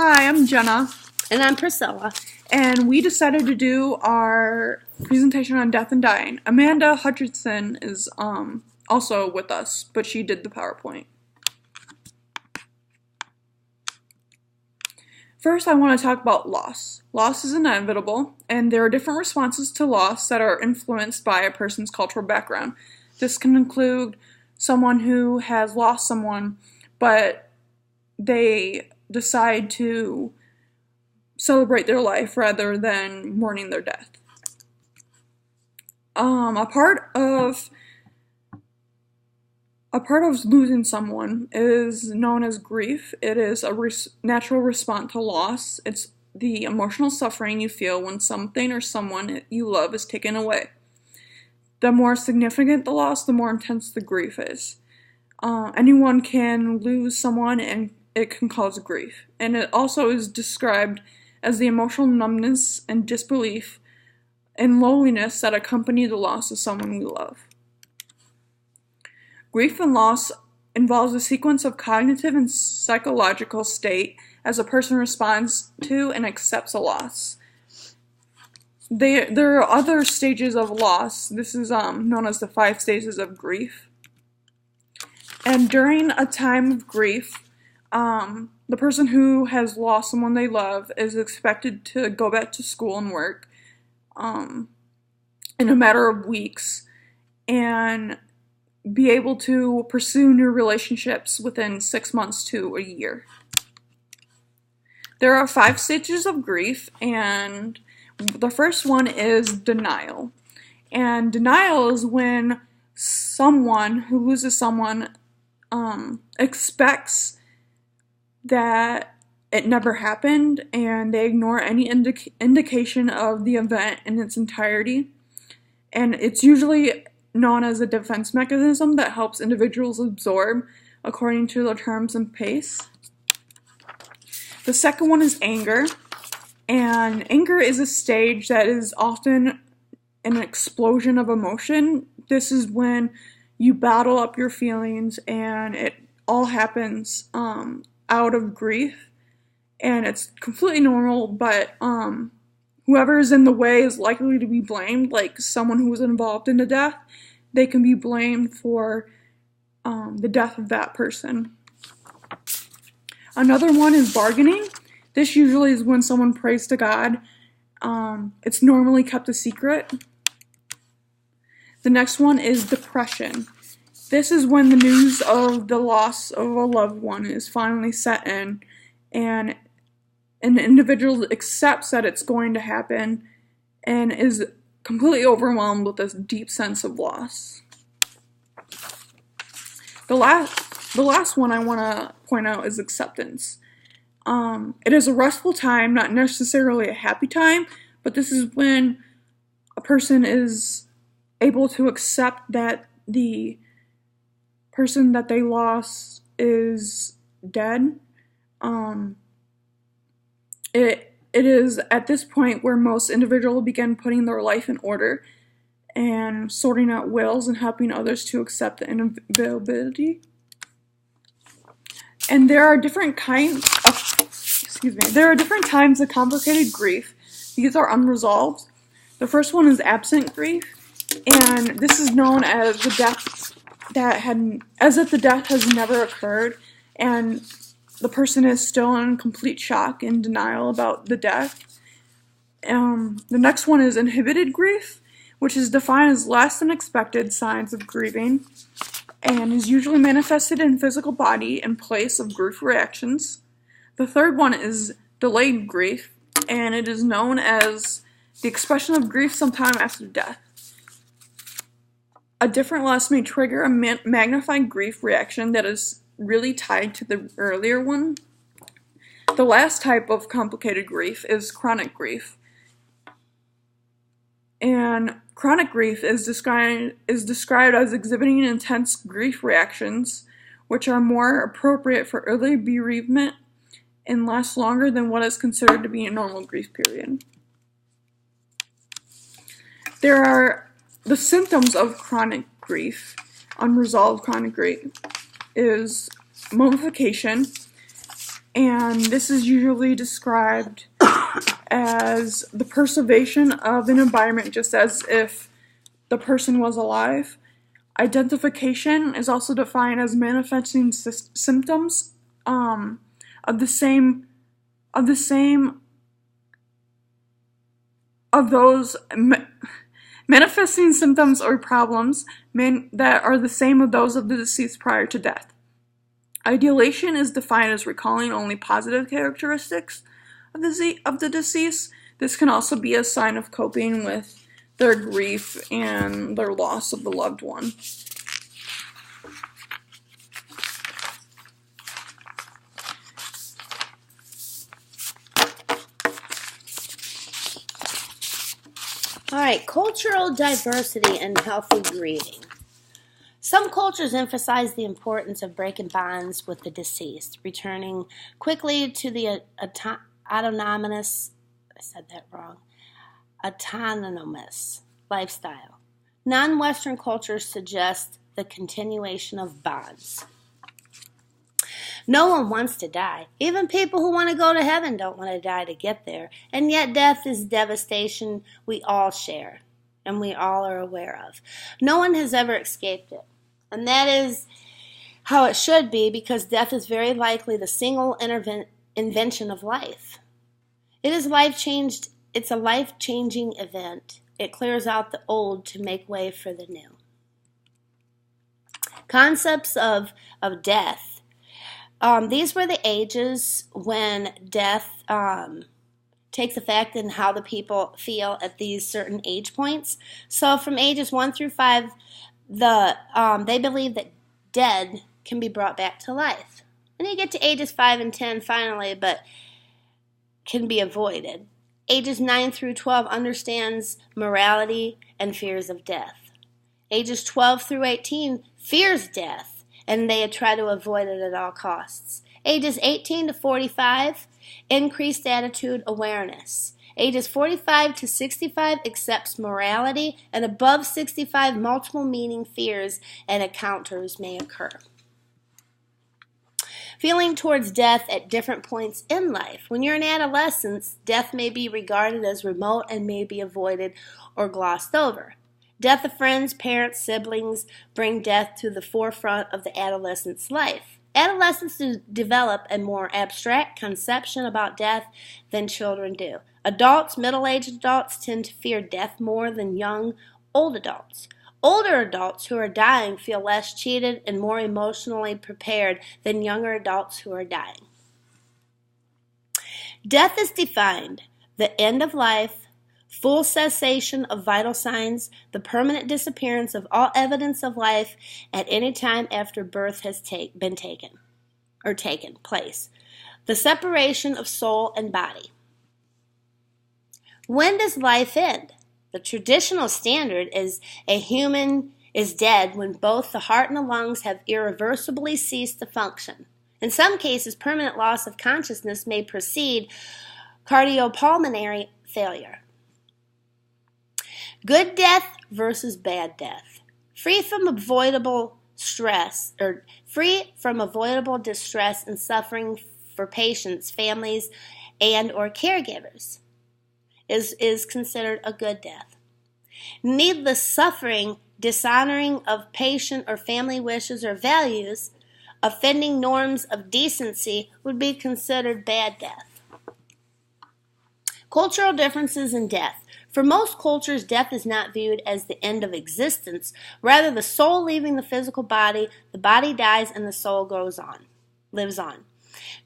Hi, I'm Jenna, And I'm Priscilla. and we decided to do our presentation on death and dying. Amanda Hutchinson is also with us, but she did the PowerPoint. First, I want to talk about loss. Loss is inevitable, and there are different responses to loss that are influenced by a person's cultural background. This can include someone who has lost someone, but they decide to celebrate their life rather than mourning their death. A part of losing someone is known as grief. It is a natural response to loss. It's the emotional suffering you feel when something or someone you love is taken away. The more significant the loss, the more intense the grief is. Anyone can lose someone and it can cause grief. And it also is described as the emotional numbness and disbelief and loneliness that accompany the loss of someone we love. Grief and loss involves a sequence of cognitive and psychological state as a person responds to and accepts a loss. There are other stages of loss. This is known as the 5 stages of grief. And during a time of grief, the person who has lost someone they love is expected to go back to school and work in a matter of weeks and be able to pursue new relationships within 6 months to a year. There are 5 stages of grief, and the first one is denial. And denial is when someone who loses someone expects that it never happened, and they ignore any indication of the event in its entirety. And it's usually known as a defense mechanism that helps individuals absorb according to their terms and pace. The second one is anger. And anger is a stage that is often an explosion of emotion. This is when you bottle up your feelings and it all happens out of grief. And it's completely normal, but whoever is in the way is likely to be blamed, like someone who was involved in the death. They can be blamed for the death of that person. Another one is bargaining. This usually is when someone prays to God. It's normally kept a secret. The next one is depression. This is when the news of the loss of a loved one is finally set in, and an individual accepts that it's going to happen and is completely overwhelmed with this deep sense of loss. The last one I want to point out is acceptance. It is a restful time, not necessarily a happy time, but this is when a person is able to accept that the person that they lost is dead. It is at this point where most individuals begin putting their life in order and sorting out wills and helping others to accept the inevitability. And there are different times of complicated grief. These are unresolved. The first one is absent grief, and this is known as the death as if the death has never occurred, and the person is still in complete shock and denial about the death. The next one is inhibited grief, which is defined as less than expected signs of grieving, and is usually manifested in physical body in place of grief reactions. The third one is delayed grief, and it is known as the expression of grief sometime after death. A different loss may trigger a magnified grief reaction that is really tied to the earlier one. The last type of complicated grief is chronic grief. And chronic grief is described as exhibiting intense grief reactions, which are more appropriate for early bereavement and last longer than what is considered to be a normal grief period. There are the symptoms of chronic grief. Unresolved chronic grief is mummification, and this is usually described as the preservation of an environment just as if the person was alive. Identification is also defined as manifesting symptoms of the same of those manifesting symptoms or problems that are the same of those of the deceased prior to death. Ideation is defined as recalling only positive characteristics of the deceased. This can also be a sign of coping with their grief and their loss of the loved one. All right, cultural diversity and healthy grieving. Some cultures emphasize the importance of breaking bonds with the deceased, returning quickly to the autonomous lifestyle. Non-Western cultures suggest the continuation of bonds. No one wants to die. Even people who want to go to heaven don't want to die to get there. And yet death is devastation we all share and we all are aware of. No one has ever escaped it. And that is how it should be, because death is very likely the single invention of life. It's a life-changing event. It clears out the old to make way for the new. Concepts of death. These were the ages when death takes effect and how the people feel at these certain age points. So from ages 1 through 5, they believe that dead can be brought back to life. And you get to ages 5 and 10 finally, but can be avoided. Ages 9 through 12 understands morality and fears of death. Ages 12 through 18 fears death, and they try to avoid it at all costs. Ages 18 to 45, increased attitude awareness. Ages 45 to 65 accepts morality, and above 65, multiple meaning fears and encounters may occur. Feeling towards death at different points in life. When you're in adolescence, death may be regarded as remote and may be avoided or glossed over. Death of friends, parents, siblings bring death to the forefront of the adolescent's life. Adolescents develop a more abstract conception about death than children do. Adults, middle-aged adults, tend to fear death more than young, old adults. Older adults who are dying feel less cheated and more emotionally prepared than younger adults who are dying. Death is defined: the end of life, full cessation of vital signs, the permanent disappearance of all evidence of life at any time after birth has taken place, the separation of soul and body. When does life end? The traditional standard is a human is dead when both the heart and the lungs have irreversibly ceased to function. In some cases, permanent loss of consciousness may precede cardiopulmonary failure. Good death versus bad death. Free from avoidable distress and suffering for patients, families, and or caregivers is considered a good death. Needless suffering, dishonoring of patient or family wishes or values, offending norms of decency would be considered bad death. Cultural differences in death. For most cultures, death is not viewed as the end of existence. Rather, the soul leaving the physical body, the body dies and the soul lives on.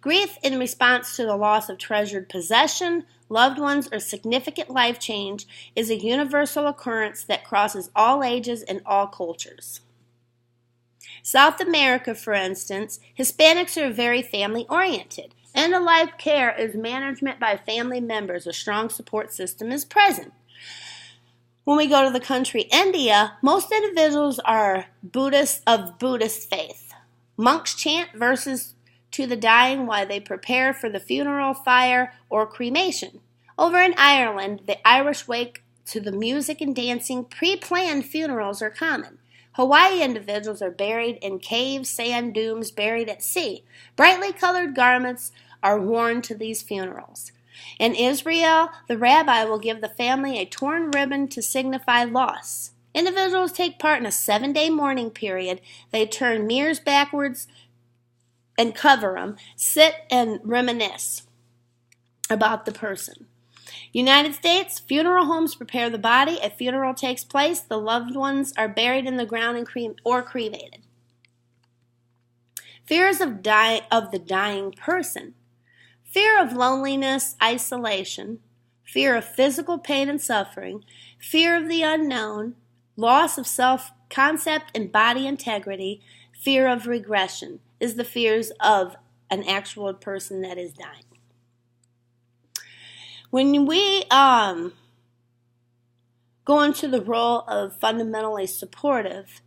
Grief in response to the loss of treasured possession, loved ones, or significant life change is a universal occurrence that crosses all ages and all cultures. South America, for instance, Hispanics are very family-oriented. End-of-life care is management by family members. A strong support system is present. When we go to the country India, most individuals are of Buddhist faith. Monks chant verses to the dying while they prepare for the funeral, fire, or cremation. Over in Ireland, the Irish wake to the music and dancing. Pre-planned funerals are common. Hawaii individuals are buried in caves, sand dunes, buried at sea. Brightly colored garments are worn to these funerals. In Israel, the rabbi will give the family a torn ribbon to signify loss. Individuals take part in a 7-day mourning period. They turn mirrors backwards and cover them, sit and reminisce about the person. United States, funeral homes prepare the body. A funeral takes place. The loved ones are buried in the ground and or cremated. Fears of the dying person. Fear of loneliness, isolation, fear of physical pain and suffering, fear of the unknown, loss of self-concept and body integrity, fear of regression is the fears of an actual person that is dying. When we go into the role of fundamentally supportive,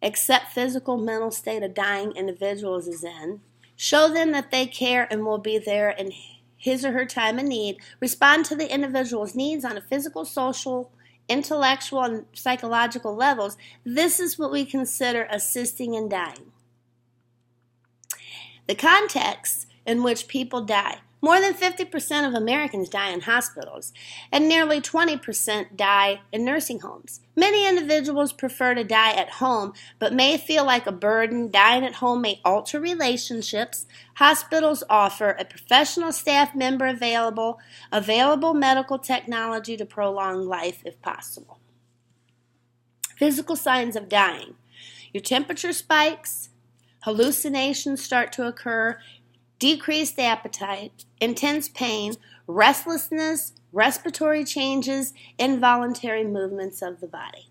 accept physical, mental state of dying individuals is in, show them that they care and will be there in his or her time of need, respond to the individual's needs on a physical, social, intellectual, and psychological levels. This is what we consider assisting in dying. The context in which people die. More than 50% of Americans die in hospitals, and nearly 20% die in nursing homes. Many individuals prefer to die at home, but may feel like a burden. Dying at home may alter relationships. Hospitals offer a professional staff member available medical technology to prolong life if possible. Physical signs of dying. Your temperature spikes, hallucinations start to occur, decreased appetite, intense pain, restlessness, respiratory changes, involuntary movements of the body.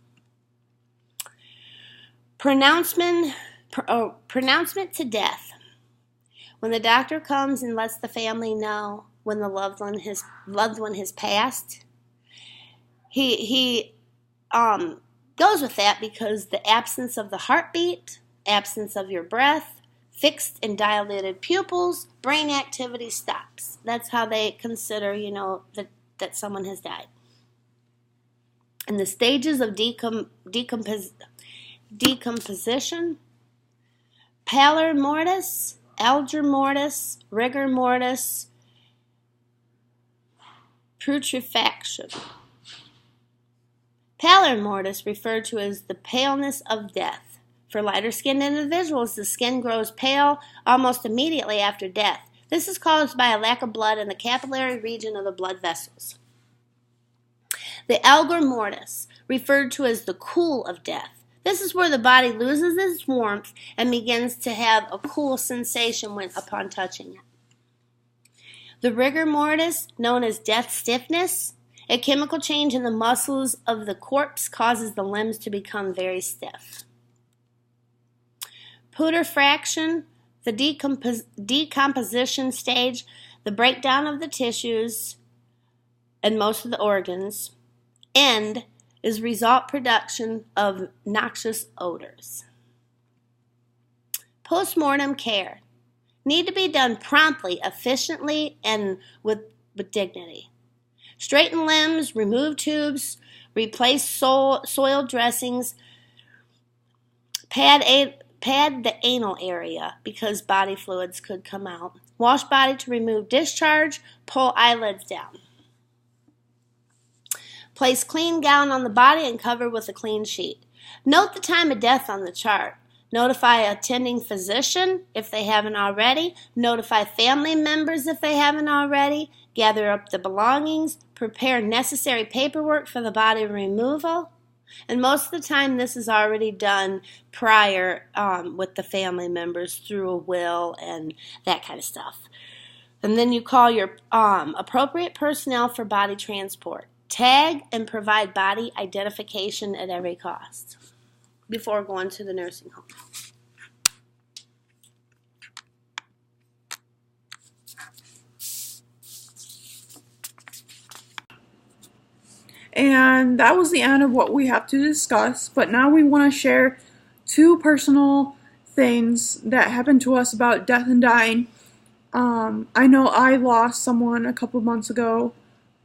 Pronouncement to death. When the doctor comes and lets the family know when the loved one has passed, he goes with that because the absence of the heartbeat, absence of your breath, fixed and dilated pupils, brain activity stops. That's how they consider, that someone has died. And the stages of decomposition, pallor mortis, algor mortis, rigor mortis, putrefaction. Pallor mortis, referred to as the paleness of death. For lighter-skinned individuals, the skin grows pale almost immediately after death. This is caused by a lack of blood in the capillary region of the blood vessels. The algor mortis, referred to as the cool of death. This is where the body loses its warmth and begins to have a cool sensation upon touching it. The rigor mortis, known as death stiffness, a chemical change in the muscles of the corpse causes the limbs to become very stiff. Putrefaction, the decomposition stage, the breakdown of the tissues and most of the organs. End is result production of noxious odors. Postmortem care need to be done promptly, efficiently, and with dignity. Straighten limbs, remove tubes, replace soiled dressings, pad the anal area because body fluids could come out. Wash body to remove discharge. Pull eyelids down. Place clean gown on the body and cover with a clean sheet. Note the time of death on the chart. Notify attending physician if they haven't already. Notify family members if they haven't already. Gather up the belongings. Prepare necessary paperwork for the body removal. And most of the time this is already done prior with the family members through a will and that kind of stuff. And then you call your appropriate personnel for body transport. Tag and provide body identification at every cost before going to the nursing home. And that was the end of what we have to discuss, but now we want to share 2 personal things that happened to us about death and dying. I know I lost someone a couple months ago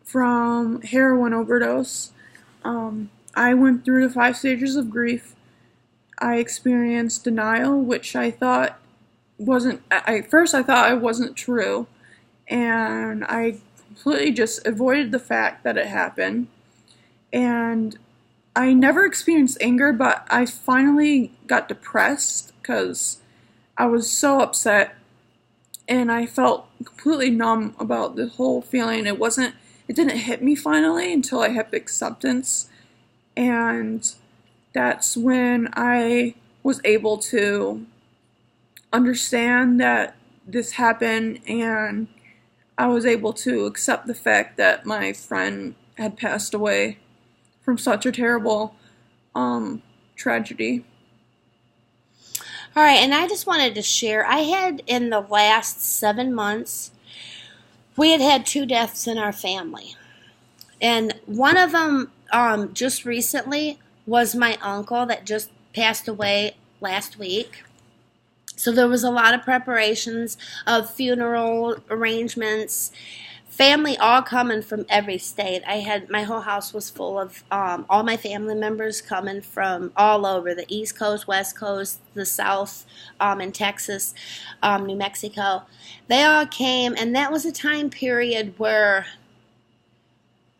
from heroin overdose. I went through the 5 stages of grief. I experienced denial, which I thought wasn't, at first I thought it wasn't true, and I completely just avoided the fact that it happened. And I never experienced anger, but I finally got depressed because I was so upset and I felt completely numb about the whole feeling. It didn't hit me finally until I hit acceptance. And that's when I was able to understand that this happened, and I was able to accept the fact that my friend had passed away from such a terrible tragedy. All right, and I just wanted to share. I had in the last 7 months, we had had 2 deaths in our family. And one of them just recently was my uncle that just passed away last week. So there was a lot of preparations of funeral arrangements, family all coming from every state. I had my whole house was full of all my family members coming from all over the East Coast, West Coast, the South, in Texas, New Mexico. They all came, and that was a time period where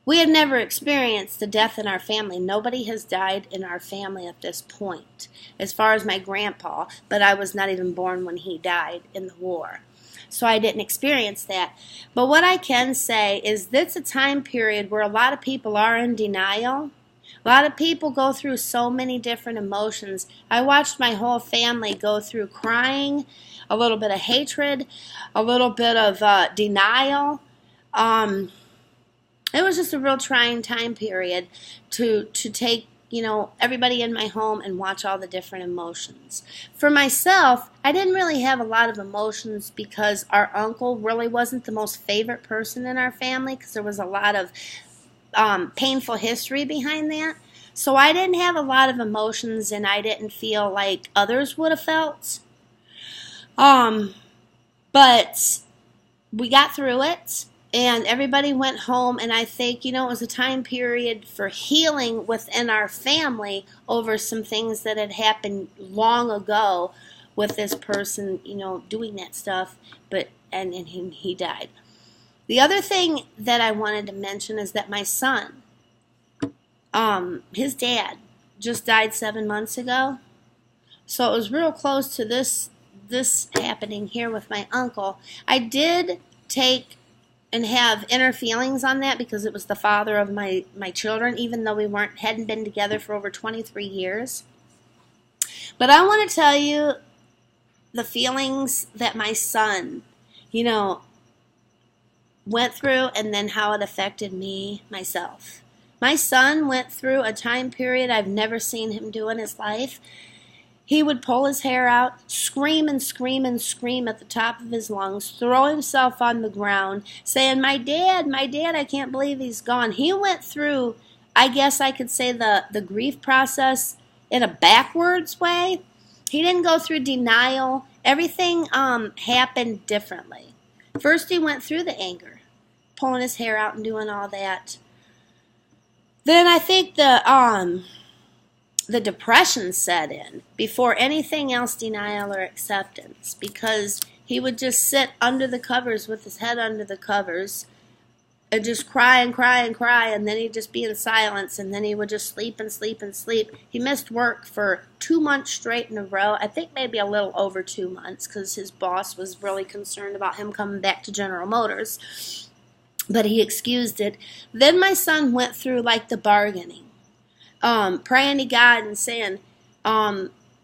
we had never experienced a death in our family. Nobody has died in our family at this point, as far as my grandpa, but I was not even born when he died in the war. So I didn't experience that. But what I can say is that's a time period where a lot of people are in denial. A lot of people go through so many different emotions. I watched my whole family go through crying, a little bit of hatred, a little bit of denial. It was just a real trying time period to take, everybody in my home and watch all the different emotions. For myself, I didn't really have a lot of emotions because our uncle really wasn't the most favorite person in our family because there was a lot of painful history behind that. So I didn't have a lot of emotions, and I didn't feel like others would have felt. But we got through it. And everybody went home, and I think, it was a time period for healing within our family over some things that had happened long ago with this person, doing that stuff, and he died. The other thing that I wanted to mention is that my son, his dad, just died 7 months ago. So it was real close to this happening here with my uncle. I did take and have inner feelings on that because it was the father of my children, even though we hadn't been together for over 23 years. But I want to tell you the feelings that my son, went through, and then how it affected me, myself. My son went through a time period I've never seen him do in his life. He would pull his hair out, scream and scream and scream at the top of his lungs, throw himself on the ground, saying, my dad, I can't believe he's gone. He went through, I guess I could say, the grief process in a backwards way. He didn't go through denial. Everything happened differently. First he went through the anger, pulling his hair out and doing all that. Then I think the depression set in before anything else, denial or acceptance, because he would just sit under the covers with his head under the covers and just cry and cry and cry, and then he'd just be in silence, and then he would just sleep and sleep and sleep. He missed work for 2 months straight in a row. I think maybe a little over 2 months because his boss was really concerned about him coming back to General Motors, but he excused it. Then my son went through like the bargaining. Praying to God and saying,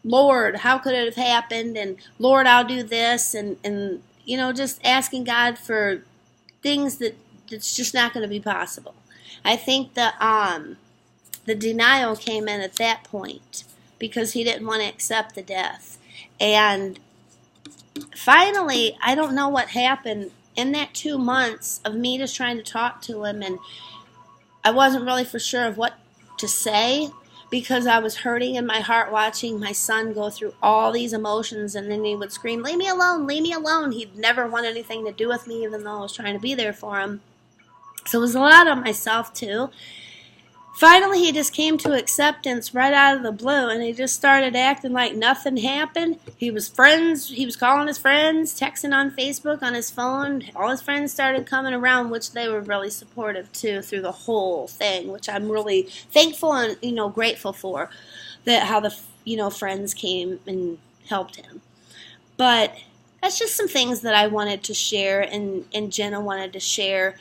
Lord, how could it have happened? And Lord, I'll do this. And just asking God for things that's just not going to be possible. I think the denial came in at that point because he didn't want to accept the death. And finally, I don't know what happened in that 2 months of me just trying to talk to him, and I wasn't really for sure of what to say because I was hurting in my heart watching my son go through all these emotions, and then he would scream, leave me alone, leave me alone. He'd never want anything to do with me even though I was trying to be there for him. So it was a lot on myself too. Finally, he just came to acceptance right out of the blue, and he just started acting like nothing happened. He was calling his friends, texting on Facebook, on his phone. All his friends started coming around, which they were really supportive too through the whole thing, which I'm really thankful and grateful for. That how the friends came and helped him. But that's just some things that I wanted to share, and Jenna wanted to share.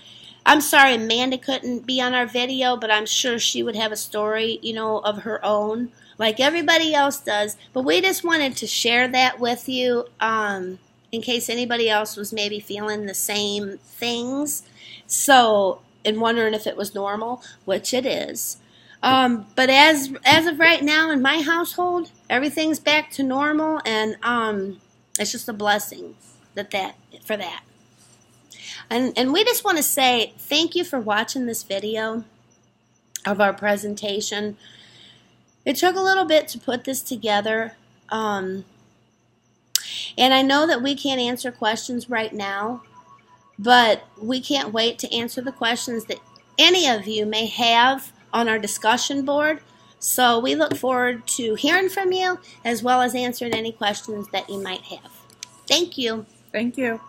I'm sorry Amanda couldn't be on our video, but I'm sure she would have a story, of her own, like everybody else does. But we just wanted to share that with you, in case anybody else was maybe feeling the same things. So, and wondering if it was normal, which it is. But as of right now in my household, everything's back to normal, and it's just a blessing for that. And we just want to say thank you for watching this video of our presentation. It took a little bit to put this together. And I know that we can't answer questions right now, but we can't wait to answer the questions that any of you may have on our discussion board. So we look forward to hearing from you as well as answering any questions that you might have. Thank you. Thank you.